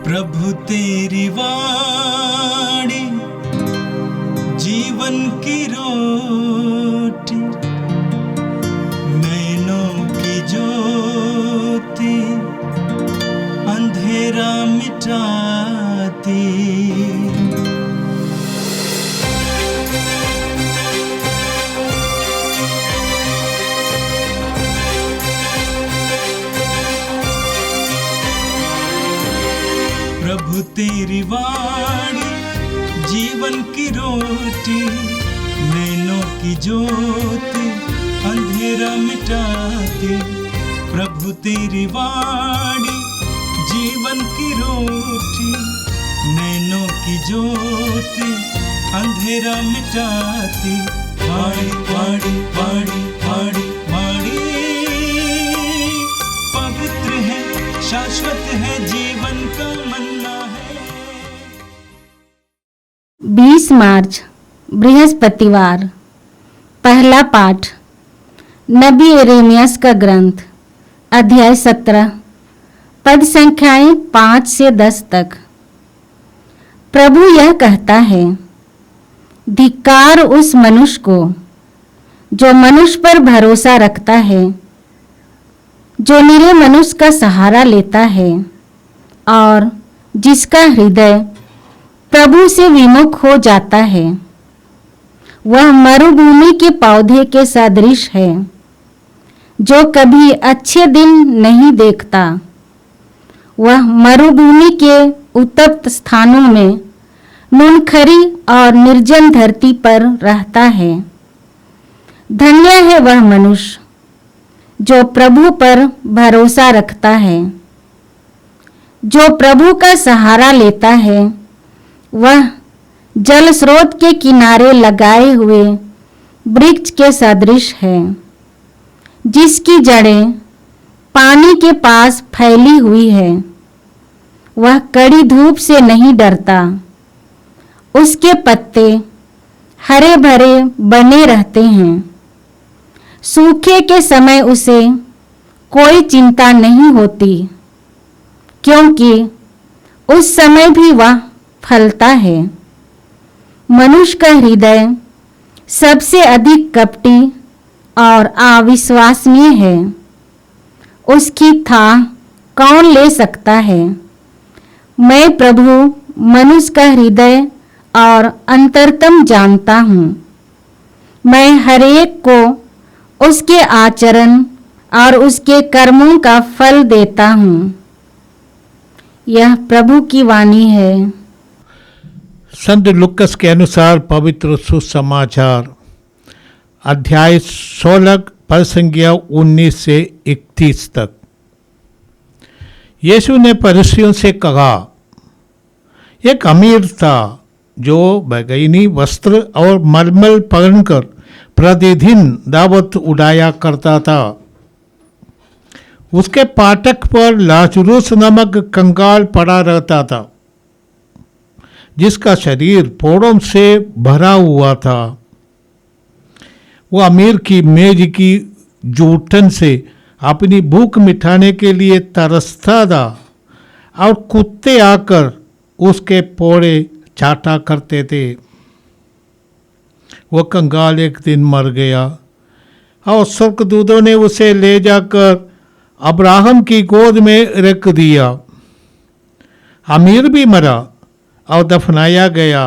प्रभु तेरी वाणी जीवन की रोटी, नैनों की ज्योति अंधेरा मिटाती। प्रभु तेरी वाणी जीवन की रोटी, नैनों की ज्योति अंधेरा मिटाती। प्रभु तेरी वाणी जीवन की रोटी, नैनों की ज्योति अंधेरा मिटाती। वाणी वाणी वाणी वाणी वाणी पवित्र है, शाश्वत है, जीवन का मन्ना है। 20 मार्च बृहस्पतिवार। पहला पाठ नबी यिर्मयाह का ग्रंथ, अध्याय 17, पद संख्याएं 5 से 10 तक। प्रभु यह कहता है, धिक्कार उस मनुष्य को जो मनुष्य पर भरोसा रखता है, जो निरे मनुष्य का सहारा लेता है और जिसका हृदय प्रभु से विमुख हो जाता है। वह मरुभूमि के पौधे के सदृश है, जो कभी अच्छे दिन नहीं देखता। वह मरुभूमि के उत्तप्त स्थानों में नूनखरी और निर्जन धरती पर रहता है। धन्य है वह मनुष्य जो प्रभु पर भरोसा रखता है, जो प्रभु का सहारा लेता है। वह जल स्रोत के किनारे लगाए हुए वृक्ष के सदृश है, जिसकी जड़ें पानी के पास फैली हुई है। वह कड़ी धूप से नहीं डरता, उसके पत्ते हरे भरे बने रहते हैं। सूखे के समय उसे कोई चिंता नहीं होती, क्योंकि उस समय भी वह फलता है। मनुष्य का हृदय सबसे अधिक कपटी और अविश्वसनीय है। उसकी थाह कौन ले सकता है? मैं प्रभु मनुष्य का हृदय और अंतरतम जानता हूँ। मैं हरेक को उसके आचरण और उसके कर्मों का फल देता हूँ। यह प्रभु की वाणी है। संत लुक्कस के अनुसार पवित्र सुसमाचार, अध्याय 16, पद संख्या 19 से 31 तक। यीशु ने फरीसियों से कहा, एक अमीर था जो बैगनी वस्त्र और मलमल पहनकर प्रतिदिन दावत उड़ाया करता था। उसके फाटक पर लाजरुस नामक कंगाल पड़ा रहता था, जिसका शरीर फोड़ों से भरा हुआ था। वह अमीर की मेज की जूठन से अपनी भूख मिटाने के लिए तरसता था, और कुत्ते आकर उसके फोड़े चाटा करते थे। वह कंगाल एक दिन मर गया, और स्वर्गदूतों ने उसे ले जाकर अब्राहम की गोद में रख दिया। अमीर भी मरा और दफनाया गया।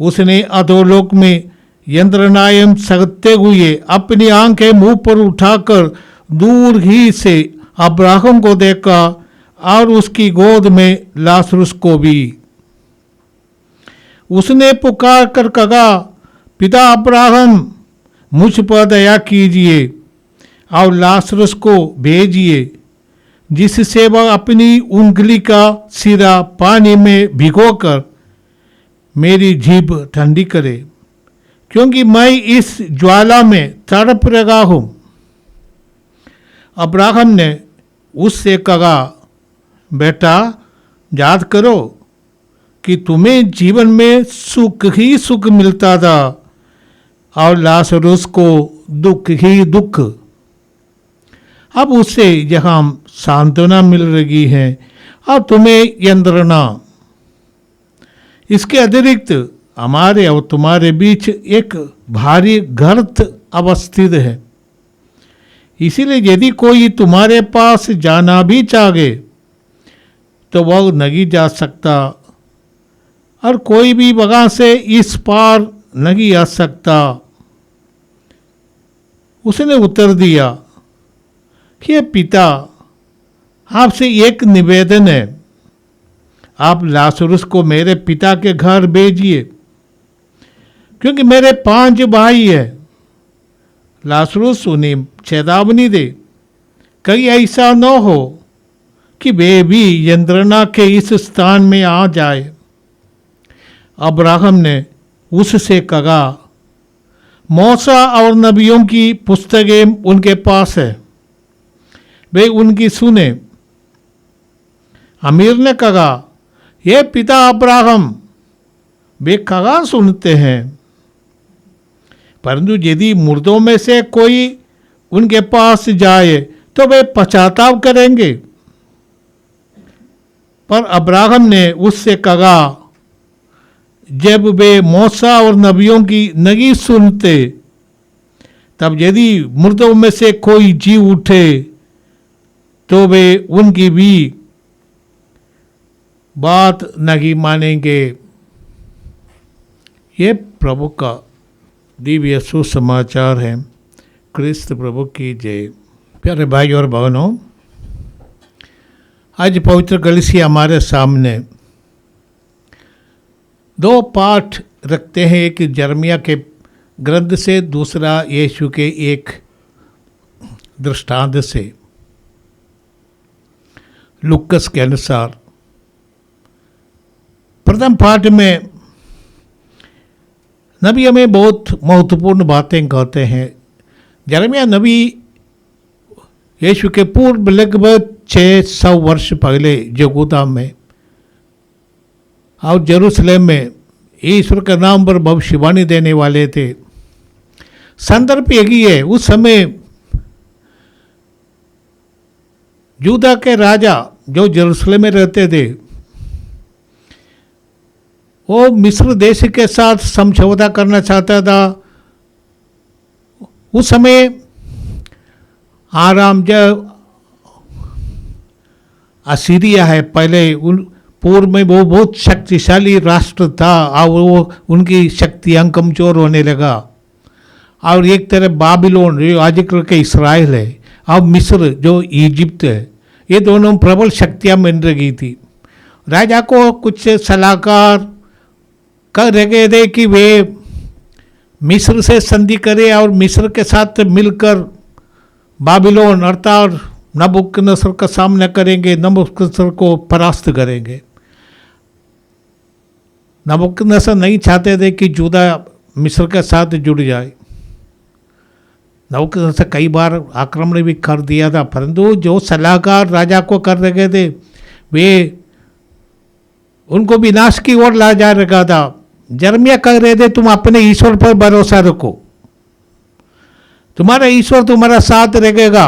उसने अधोलोक में यंत्रनायम सगते हुए अपनी आंखें मुंह पर उठाकर दूर ही से अब्राहम को देखा, और उसकी गोद में लाजरुस को भी। उसने पुकार कर कहा, पिता अब्राहम, मुझ पर दया कीजिए और लाजरुस को भेजिए, जिससे वह अपनी उंगली का सिरा पानी में भिगोकर मेरी जीभ ठंडी करे, क्योंकि मैं इस ज्वाला में तड़प रहा हूँ। अब्राहम ने उससे कहा, बेटा, याद करो कि तुम्हें जीवन में सुख ही सुख मिलता था, और लाजरुस को दुख ही दुख। अब उसे यहाँ सांत्वना मिल रही है और तुम्हें यंत्रणा। इसके अतिरिक्त हमारे और तुम्हारे बीच एक भारी गर्त अवस्थित है। इसीलिए यदि कोई तुम्हारे पास जाना भी चाहे तो वह नहीं जा सकता, और कोई भी वहां से इस पार नहीं आ सकता। उसने उत्तर दिया कि पिता, आपसे एक निवेदन है, आप लाजरुस को मेरे पिता के घर भेजिए, क्योंकि मेरे 5 भाई हैं। लाजरुस उन्हें चेतावनी दे, कहीं ऐसा न हो कि वे भी यंत्रणा के इस स्थान में आ जाए। अब्राहम ने उससे कहा, मूसा और नबियों की पुस्तकें उनके पास है, वे उनकी सुने। अमीर ने कहा, ये पिता अब्राहम, वे कहाँ सुनते हैं? परंतु यदि मुर्दों में से कोई उनके पास जाए तो वे पश्चाताप करेंगे। पर अब्राहम ने उससे कहा, जब वे मूसा और नबियों की नहीं सुनते, तब यदि मुर्दों में से कोई जी उठे तो वे उनकी भी बात नहीं मानेंगे। ये प्रभु का दिव्य सुसमाचार है। क्रिस्त प्रभु की जय। प्यारे भाई और बहनों, आज पवित्र कलीसिया हमारे सामने 2 पाठ रखते हैं, एक यिर्मयाह के ग्रंथ से, दूसरा यीशु के एक दृष्टांत से। लूकस के अनुसार प्रथम पाठ में नबी हमें बहुत महत्वपूर्ण बातें कहते हैं। यिर्मयाह नबी यीशु के पूर्व लगभग 600 वर्ष पहले यहूदा में और यरूशलेम में ईश्वर के नाम पर भविष्यवाणी देने वाले थे। संदर्भ एक ही है। उस समय यूदा के राजा जो यरूशलेम में रहते थे, वो मिस्र देश के साथ समझौता करना चाहता था। उस समय आराम, जब असीरिया है, पहले उन पूर्व में वो बहुत शक्तिशाली राष्ट्र था और वो उनकी शक्तियाँ कमजोर होने लगा। और एक तरफ बाबिलोन जो आजकल के इसराइल है, और मिस्र जो इजिप्ट है, ये दोनों प्रबल शक्तियाँ बन रही थी। राजा को कुछ सलाहकार कर रहे थे कि वे मिस्र से संधि करें और मिस्र के साथ मिलकर बाबिलोन अर्थात नबूकदनेस्सर का सामना करेंगे, नबूकदनेस्सर को परास्त करेंगे। नबूकदनेस्सर नहीं चाहते थे कि यहूदा मिस्र के साथ जुड़ जाए। नबूकदनेस्सर कई बार आक्रमण भी कर दिया था, परंतु जो सलाहकार राजा को कर रहे थे वे उनको विनाश की ओर ला जा रखा था। यिर्मयाह कह रहे थे, तुम अपने ईश्वर पर भरोसा रखो, तुम्हारा ईश्वर तुम्हारा साथ रहेगा।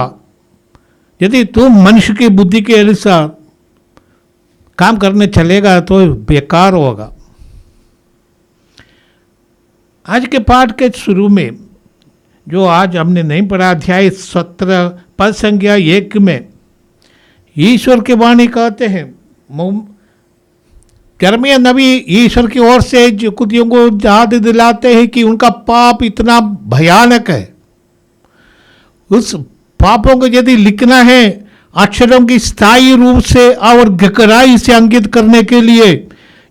यदि तुम मनुष्य की बुद्धि के अनुसार काम करने चलेगा तो बेकार होगा। आज के पाठ के शुरू में जो आज हमने नहीं पढ़ा, अध्याय 17 पद संख्या 1 में ईश्वर की वाणी कहते हैं। यिर्मयाह नबी ईश्वर की ओर से यहूदियों को याद दिलाते हैं कि उनका पाप इतना भयानक है। उस पापों को यदि लिखना है अक्षरों की स्थायी रूप से और गहराई से अंकित करने के लिए,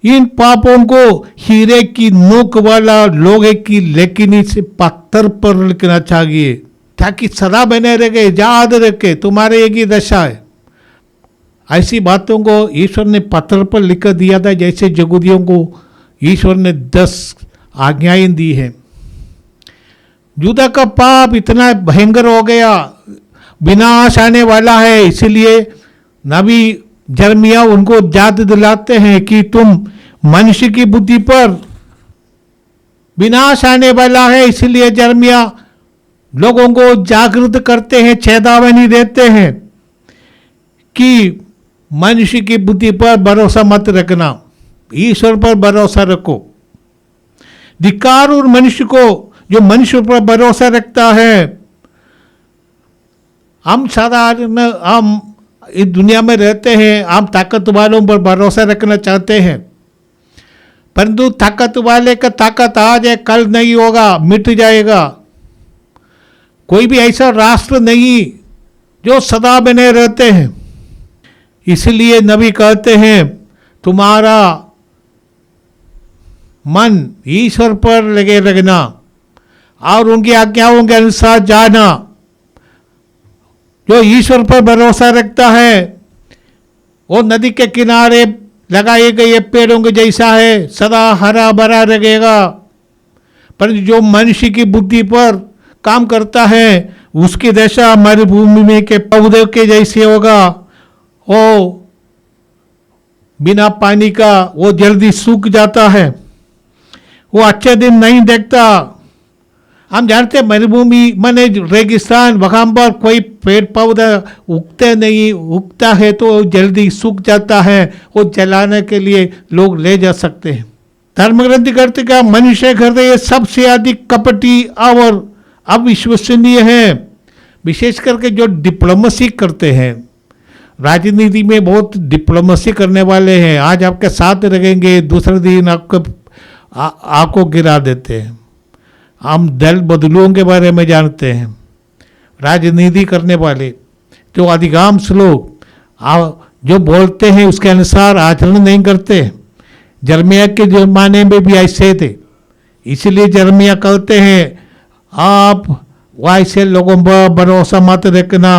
इन पापों को हीरे की नोक वाला लोहे की लेकिनी से पत्थर पर लिखना चाहिए, ताकि सदा बने रहे, याद रखे। तुम्हारे एक ही दशा है। ऐसी बातों को ईश्वर ने पत्थर पर लिख दिया था, जैसे यहूदियों को ईश्वर ने 10 आज्ञाएं दी हैं। यूदा का पाप इतना भयंकर हो गया, विनाश आने वाला है। इसलिए नबी यिर्मयाह उनको याद दिलाते हैं कि तुम मनुष्य की बुद्धि पर विनाश आने वाला है। इसलिए यिर्मयाह लोगों को जागृत करते हैं, चेतावनी देते हैं कि मनुष्य की बुद्धि पर भरोसा मत रखना, ईश्वर पर भरोसा रखो। धिक्कार और मनुष्य को जो मनुष्य पर भरोसा रखता है। हम साधारण हम इस दुनिया में रहते हैं, हम ताकत वालों पर भरोसा रखना चाहते हैं, परंतु ताकत वाले का ताकत आज है कल नहीं होगा, मिट जाएगा। कोई भी ऐसा राष्ट्र नहीं जो सदा बने रहते हैं। इसलिए नबी कहते हैं तुम्हारा मन ईश्वर पर लगे रखना और उनकी आज्ञाओं के अनुसार जाना। जो ईश्वर पर भरोसा रखता है वो नदी के किनारे लगाए गए पेड़ों के जैसा है, सदा हरा भरा रहेगा। पर जो मनुष्य की बुद्धि पर काम करता है उसकी दशा मरुभूमि में के पौधे के जैसे होगा। वो बिना पानी का वो जल्दी सूख जाता है, वो अच्छे दिन नहीं देखता। हम जानते हैं मरुभूमि माने रेगिस्तान, वहाँ पर कोई पेड़ पौधा उगते नहीं, उगता है तो जल्दी सूख जाता है, वो जलाने के लिए लोग ले जा सकते हैं। धर्म ग्रंथ कहते का मनुष्य हृदय सबसे अधिक कपटी और अविश्वसनीय है। विशेष करके जो डिप्लोमेसी करते हैं, राजनीति में बहुत डिप्लोमेसी करने वाले हैं। आज आपके साथ रहेंगे, दूसरे दिन आपको गिरा देते हैं। हम दल बदलुओं के बारे में जानते हैं। राजनीति करने वाले जो अधिकांश लोग जो बोलते हैं उसके अनुसार आचरण नहीं करते। जर्मिया के जमाने में भी ऐसे थे। इसलिए जर्मिया कहते हैं आप वैसे लोगों पर भरोसा मत रखना,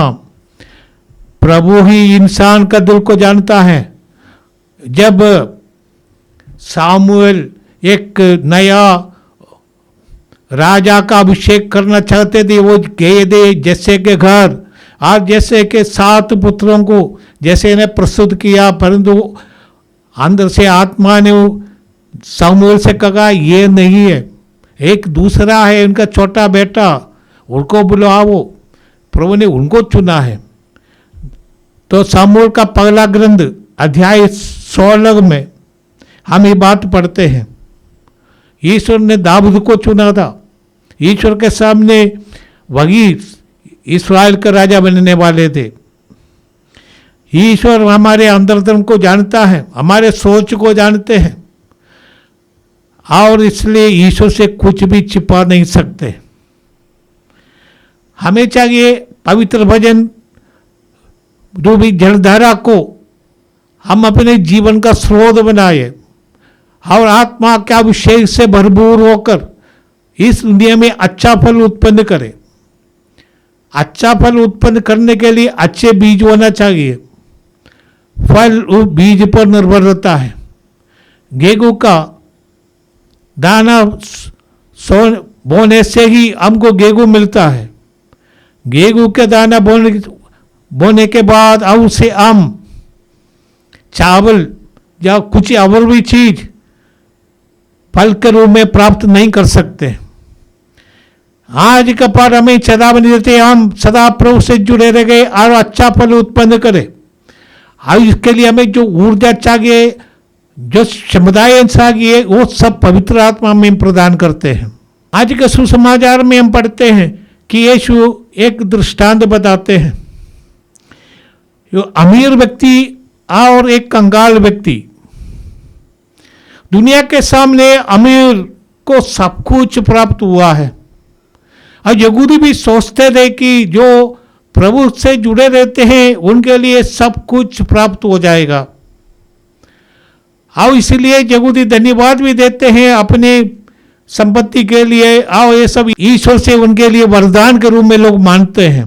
प्रभु ही इंसान का दिल को जानता है। जब सामुएल एक नया राजा का अभिषेक करना चाहते थे, वो गए थे जैसे के घर और जैसे के 7 पुत्रों को जैसे इन्हें प्रस्तुत किया, परंतु अंदर से आत्मा ने सामुएल से कहा ये नहीं है, एक दूसरा है, उनका छोटा बेटा, उनको बुलाओ। प्रभु ने उनको चुना है। तो सामुएल का पहला ग्रंथ अध्याय 16 में हम ये बात पढ़ते हैं। ईश्वर ने दाऊद को चुना था। ईश्वर के सामने वही इस्राएल के राजा बनने वाले थे। ईश्वर हमारे अंतर्धर्म को जानता है, हमारे सोच को जानते हैं और इसलिए ईश्वर से कुछ भी छिपा नहीं सकते। हमें चाहिए पवित्र भजन रूपी जलधारा को हम अपने जीवन का स्रोत बनाए और आत्मा के अभिषेक से भरपूर होकर इस दुनिया में अच्छा फल उत्पन्न करें। अच्छा फल उत्पन्न करने के लिए अच्छे बीज होना चाहिए। फल उस बीज पर निर्भर रहता है। गेहूं का दाना बोने से ही हमको गेहूं मिलता है। गेहूं के दाना बोने के बाद अब उसे हम चावल या कुछ और भी चीज फल के रूप में प्राप्त नहीं कर सकते। आज का पाठ हमें चेतावनी देते हम सदा प्रभु से जुड़े रह गए और अच्छा फल उत्पन्न करें। और इसके लिए हमें जो ऊर्जा चाहिए, जो समुदाय चाहिए, वो सब पवित्र आत्मा में प्रदान करते हैं। आज के सुसमाचार में हम पढ़ते हैं कि यीशु एक दृष्टांत बताते हैं। जो अमीर व्यक्ति और एक कंगाल व्यक्ति, दुनिया के सामने अमीर को सब कुछ प्राप्त हुआ है और यहूदी भी सोचते थे कि जो प्रभु से जुड़े रहते हैं उनके लिए सब कुछ प्राप्त हो जाएगा। और इसलिए यहूदी धन्यवाद भी देते हैं अपने संपत्ति के लिए और ये सब ईश्वर से उनके लिए वरदान के रूप में लोग मानते हैं।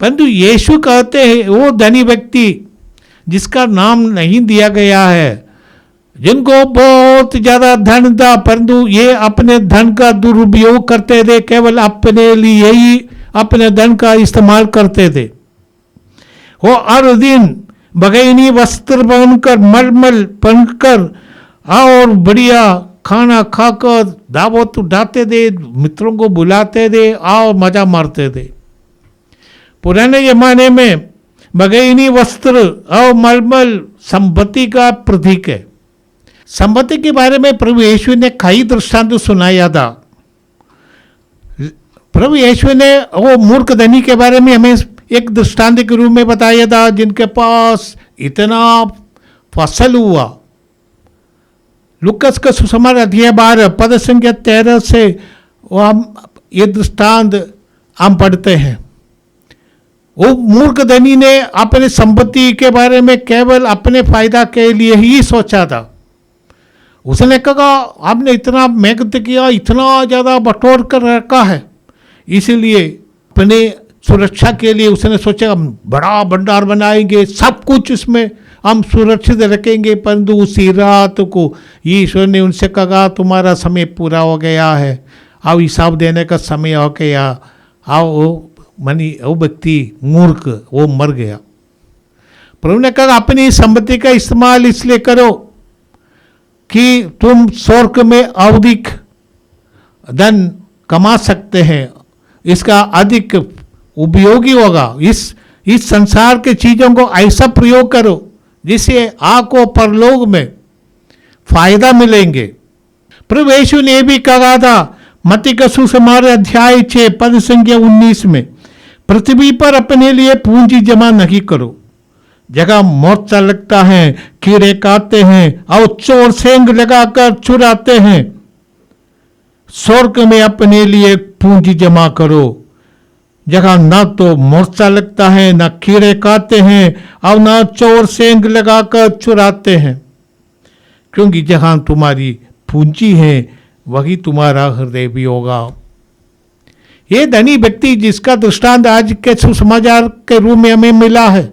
परंतु यीशु कहते हैं वो धनी व्यक्ति जिसका नाम नहीं दिया गया है, जिनको बहुत ज्यादा धन था परंतु ये अपने धन का दुरुपयोग करते थे, केवल अपने लिए ही अपने धन का इस्तेमाल करते थे। वो हर दिन बगैनी वस्त्र पहनकर मलमल पहनकर और बढ़िया खाना खाकर दावत उठाते थे, मित्रों को बुलाते थे और मजा मारते थे। पुराने जमाने में बगैनी वस्त्र और मलमल संपत्ति का प्रतीक है। संपत्ति के बारे में प्रभु यीशु ने कई दृष्टांत सुनाया था। प्रभु यीशु ने वो मूर्ख धनी के बारे में हमें एक दृष्टांत के रूप में बताया था, जिनके पास इतना फसल हुआ। लुकस का सुसमाचार अध्याय 12 पद संख्या 13 से वो हम ये दृष्टांत हम पढ़ते हैं। वो मूर्ख धनी ने अपने संपत्ति के बारे में केवल अपने फायदा के लिए ही सोचा था। उसने कहा आपने इतना मेहनत किया, इतना ज़्यादा बटोर कर रखा है, इसीलिए अपने सुरक्षा के लिए उसने सोचा हम बड़ा भंडार बनाएंगे, सब कुछ इसमें हम सुरक्षित रखेंगे। परंतु उसी रात को ईश्वर ने उनसे कहा तुम्हारा समय पूरा हो गया है, अब हिसाब देने का समय हो गया। अब वो व्यक्ति मूर्ख वो मर गया। प्रभु ने कहा अपनी संपत्ति का इस्तेमाल इसलिए करो कि तुम स्वर्ग में अधिक धन कमा सकते हैं, इसका अधिक उपयोगी होगा। इस संसार के चीज़ों को ऐसा प्रयोग करो जिससे आपको परलोक में फायदा मिलेंगे। प्रभु यीशु ने भी कहा था मत्ती का सुसमाचार अध्याय 6 पद संख्या 19 में, पृथ्वी पर अपने लिए पूंजी जमा नहीं करो, जगह मोर्चा लगता है, कीड़े काटते हैं और चोर सेंध लगाकर चुराते हैं। स्वर्ग में अपने लिए पूंजी जमा करो, जगह ना तो मोर्चा लगता है, ना कीड़े काटते हैं और ना चोर सेंध लगाकर चुराते हैं, क्योंकि जहां तुम्हारी पूंजी है वही तुम्हारा हृदय भी होगा। ये धनी व्यक्ति जिसका दृष्टांत आज के सुसमाचार के रूप में हमें मिला है,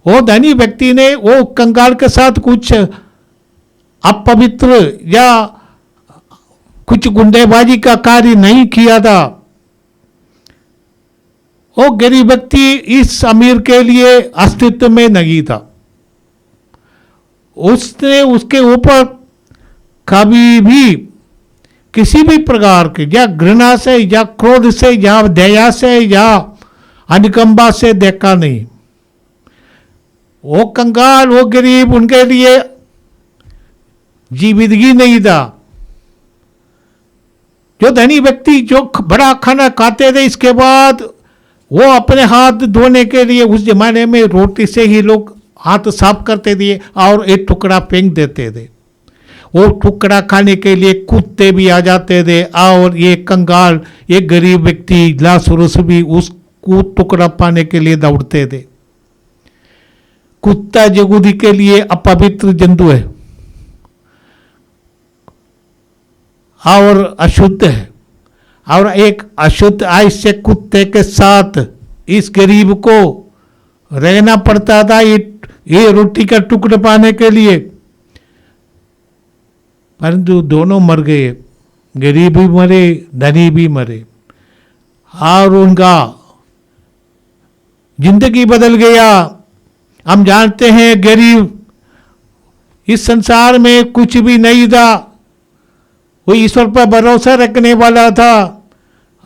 वो धनी व्यक्ति ने वो कंगाल के साथ कुछ अपवित्र या कुछ गुंडेबाजी का कार्य नहीं किया था। वो गरीब व्यक्ति इस अमीर के लिए अस्तित्व में नहीं था। उसने उसके ऊपर कभी भी किसी भी प्रकार के या घृणा से या क्रोध से या दया से या अनुकंपा से देखा नहीं। वो कंगाल वो गरीब उनके लिए जीविदगी नहीं था। जो धनी व्यक्ति जो बड़ा खाना खाते थे, इसके बाद वो अपने हाथ धोने के लिए उस जमाने में रोटी से ही लोग हाथ साफ करते थे और एक टुकड़ा फेंक देते थे। वो टुकड़ा खाने के लिए कुत्ते भी आ जाते थे और ये कंगाल ये गरीब व्यक्ति लासरुस भी उस टुकड़ा पाने के लिए दौड़ते थे। कुत्ता यहूदी के लिए अपवित्र जंतु है और अशुद्ध है, और एक अशुद्ध ऐसे कुत्ते के साथ इस गरीब को रहना पड़ता था ये रोटी का टुकड़ा पाने के लिए। परंतु दोनों मर गए, गरीब भी मरे, धनी भी मरे, और उनका जिंदगी बदल गया। हम जानते हैं गरीब इस संसार में कुछ भी नहीं था, वो ईश्वर पर भरोसा रखने वाला था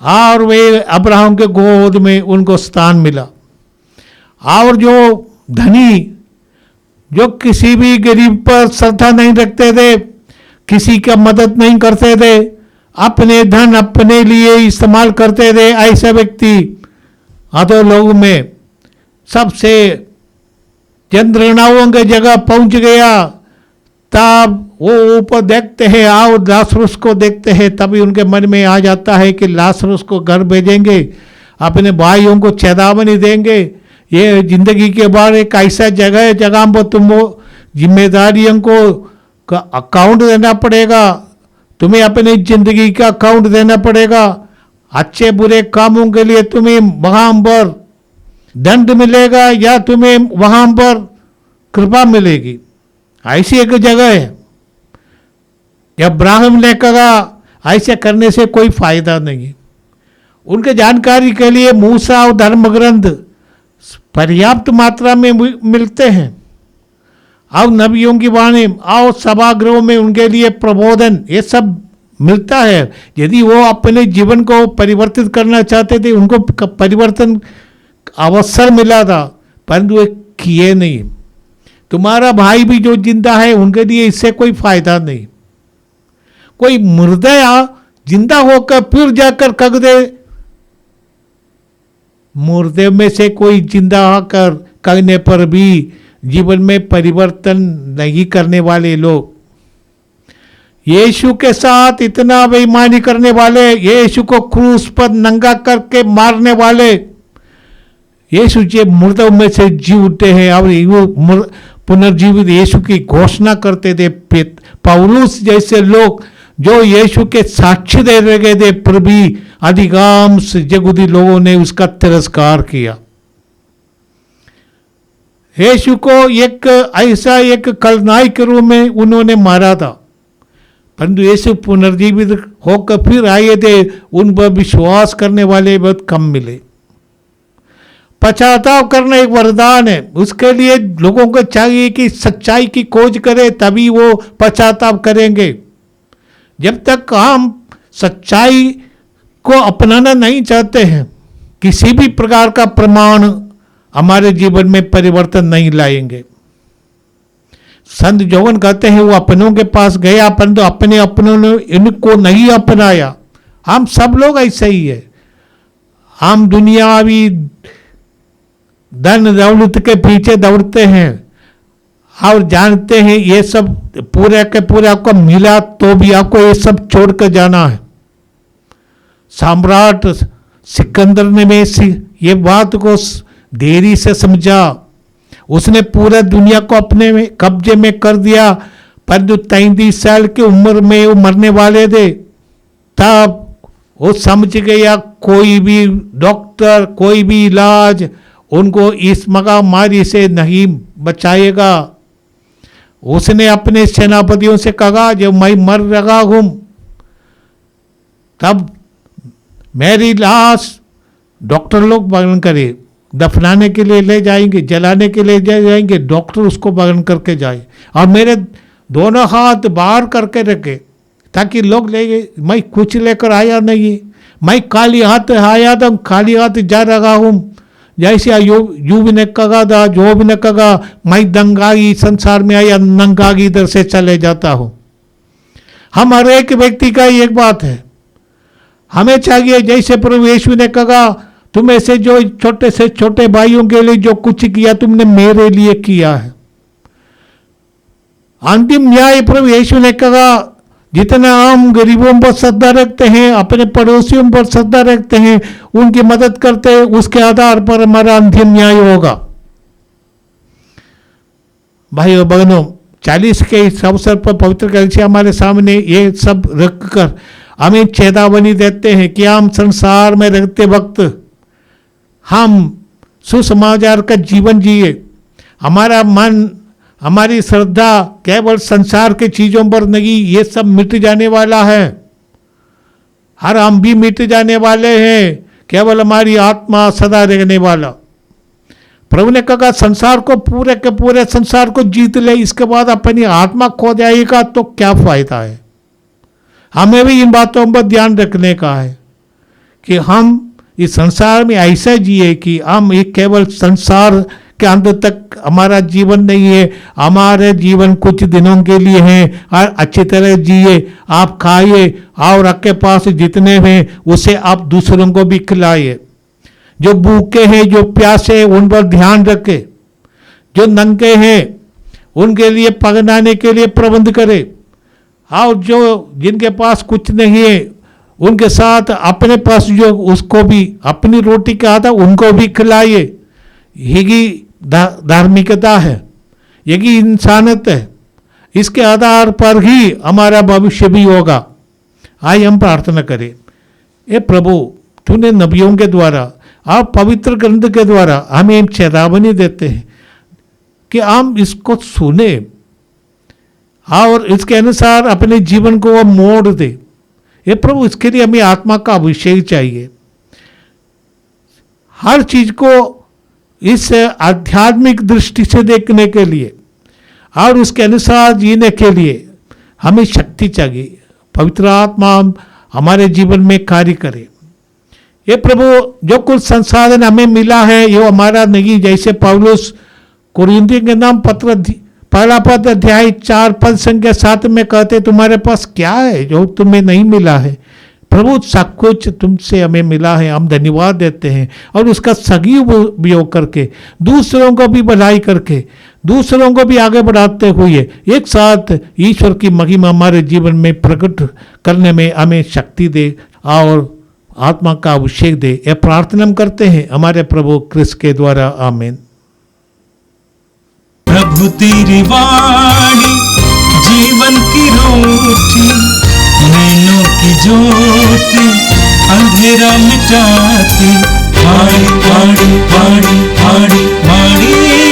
और वे अब्राहम के गोद में उनको स्थान मिला। और जो धनी जो किसी भी गरीब पर श्रद्धा नहीं रखते थे, किसी का मदद नहीं करते थे, अपने धन अपने लिए इस्तेमाल करते थे, ऐसा व्यक्ति अधोलोक में सबसे चंद्रनाओं की जगह पहुंच गया। तब वो ऊपर देखते हैं और लासरुस को देखते हैं, तभी उनके मन में आ जाता है कि लासरुस को घर भेजेंगे, अपने भाइयों को चेतावनी देंगे। ये जिंदगी के बाद एक ऐसा जगह है जगह पर तुम जिम्मेदारियों को अकाउंट देना पड़ेगा, तुम्हें अपनी जिंदगी का अकाउंट देना पड़ेगा। अच्छे बुरे कामों के लिए तुम्हें वहाँ पर दंड मिलेगा या तुम्हें वहाँ पर कृपा मिलेगी। ऐसी एक जगह है। अब्राहम ने कहा ऐसे करने से कोई फायदा नहीं। उनके जानकारी के लिए मूसा और धर्म ग्रंथ पर्याप्त मात्रा में मिलते हैं और नबियों की वाणी और सभागृहों में उनके लिए प्रबोधन ये सब मिलता है। यदि वो अपने जीवन को परिवर्तित करना चाहते थे, उनको परिवर्तन अवसर मिला था, परंतु वे किए नहीं। तुम्हारा भाई भी जो जिंदा है उनके लिए इससे कोई फायदा नहीं। कोई मुर्दा जिंदा होकर फिर जाकर कह दे, मुर्दे में से कोई जिंदा होकर कहने पर भी जीवन में परिवर्तन नहीं करने वाले लोग, यीशु के साथ इतना बेईमानी करने वाले, यीशु को क्रूस पर नंगा करके मारने वाले, यीशु जे मुर्दों में से जी उठे हैं और वो पुनर्जीवित यीशु की घोषणा करते थे। पौलुस जैसे लोग जो यीशु के साक्षी दे रहे थे, पर भी अधिकांश यहूदी लोगों ने उसका तिरस्कार किया। यीशु को एक खलनायक के रूप में उन्होंने मारा था, परंतु यीशु पुनर्जीवित होकर फिर आए थे, उन पर विश्वास करने वाले बहुत कम मिले। पश्चाताप करना एक वरदान है, उसके लिए लोगों को चाहिए कि सच्चाई की खोज करें, तभी वो पश्चाताप करेंगे। जब तक हम सच्चाई को अपनाना नहीं चाहते हैं, किसी भी प्रकार का प्रमाण हमारे जीवन में परिवर्तन नहीं लाएंगे। संत जॉन कहते हैं वो अपनों के पास गया, परंतु अपने अपनों ने इनको नहीं अपनाया। हम सब लोग ऐसे ही है। हम दुनियावी धन दौलत के पीछे दौड़ते हैं और जानते हैं ये सब पूरे के पूरे आपको मिला तो भी आपको ये सब छोड़ कर जाना है। सम्राट सिकंदर ने ये बात को देरी से समझा, उसने पूरा दुनिया को अपने में कब्जे में कर दिया, परंतु 33 साल की उम्र में वो मरने वाले थे। तब वो समझ गया कोई भी डॉक्टर, कोई भी इलाज उनको इस महामारी से नहीं बचाएगा। उसने अपने सेनापतियों से कहा जब मैं मर रहा हूं तब मेरी लाश डॉक्टर लोग बयान करे, दफनाने के लिए ले जाएंगे, जलाने के लिए ले जाएंगे, डॉक्टर उसको बयान करके जाए और मेरे दोनों हाथ बाहर करके रखे ताकि लोग ले, मैं कुछ लेकर आया नहीं, मैं खाली हाथ आया था, खाली हाथ जा रहा हूं। जैसे यूब ने कहा था, जोब ने कहा मैं दंगाई संसार में आया, नंगागी इधर से चले जाता हूं। हम हर एक व्यक्ति का एक बात है, हमें चाहिए जैसे प्रभु यीशु ने कहा तुम ऐसे जो छोटे से छोटे भाइयों के लिए जो कुछ किया तुमने मेरे लिए किया है। अंतिम न्याय प्रभु यीशु ने कहा जितना हम गरीबों पर श्रद्धा रखते हैं, अपने पड़ोसियों पर श्रद्धा रखते हैं, उनकी मदद करते हैं, उसके आधार पर हमारा अंतिम न्याय होगा। भाइयों बहनों, 40 के इस अवसर पर पवित्र कलीसिया हमारे सामने ये सब रखकर हमें चेतावनी देते हैं कि हम संसार में रहते वक्त हम सुसमाचार का जीवन जिए। हमारा मन, हमारी श्रद्धा केवल संसार के चीजों पर नहीं, ये सब मिट जाने वाला है। हर हम भी मिट जाने वाले हैं, केवल हमारी आत्मा सदा रहने वाला। प्रभु ने कहा संसार को पूरे के पूरे संसार को जीत ले, इसके बाद अपनी आत्मा खो जाएगा तो क्या फायदा है। हमें भी इन बातों पर ध्यान रखने का है कि हम इस संसार में ऐसा जिए कि हम एक केवल संसार के अंत तक हमारा जीवन नहीं है, हमारे जीवन कुछ दिनों के लिए है और अच्छी तरह जिए। आप खाइए और आपके पास जितने हैं उसे आप दूसरों को भी खिलाइए। जो भूखे हैं, जो प्यासे हैं, उन पर ध्यान रखें। जो नंगे हैं उनके लिए पहनाने के लिए प्रबंध करें और जो जिनके पास कुछ नहीं है उनके साथ अपने पास जो उसको भी अपनी रोटी का आता उनको भी खिलाइए। यही धार्मिकता है, यही इंसानियत है। इसके आधार पर ही हमारा भविष्य भी होगा। आइए हम प्रार्थना करें। ए प्रभु, तूने नबियों के द्वारा और पवित्र ग्रंथ के द्वारा हमें चेतावनी देते हैं कि हम इसको सुने और इसके अनुसार अपने जीवन को मोड़ दे। ये प्रभु, इसके लिए हमें आत्मा का अभिषेक चाहिए। हर चीज को इस आध्यात्मिक दृष्टि से देखने के लिए और उसके अनुसार जीने के लिए हमें शक्ति चाहिए। पवित्र आत्मा हमारे जीवन में कार्य करे। ये प्रभु जो कुछ संसाधन हमें मिला है ये हमारा नहीं, जैसे पौलुस कुरिन्थियों के नाम पत्र पहला पद अध्याय 4 पद संख्या 7 में कहते तुम्हारे पास क्या है जो तुम्हें नहीं मिला है। प्रभु सब कुछ तुमसे हमें मिला है, हम धन्यवाद देते हैं और उसका सही उपयोग करके दूसरों को भी भलाई करके दूसरों को भी आगे बढ़ाते हुए एक साथ ईश्वर की महिमा हमारे जीवन में प्रकट करने में हमें शक्ति दे और आत्मा का अभिषेक दे। यह प्रार्थना हम करते हैं हमारे प्रभु क्रिस्त के द्वारा, आमीन। प्रभु तेरी वाणी जीवन की रोटी, नैनों की ज्योति अंधेरा मिटाती, वाणी वाणी वाणी वाणी वाणी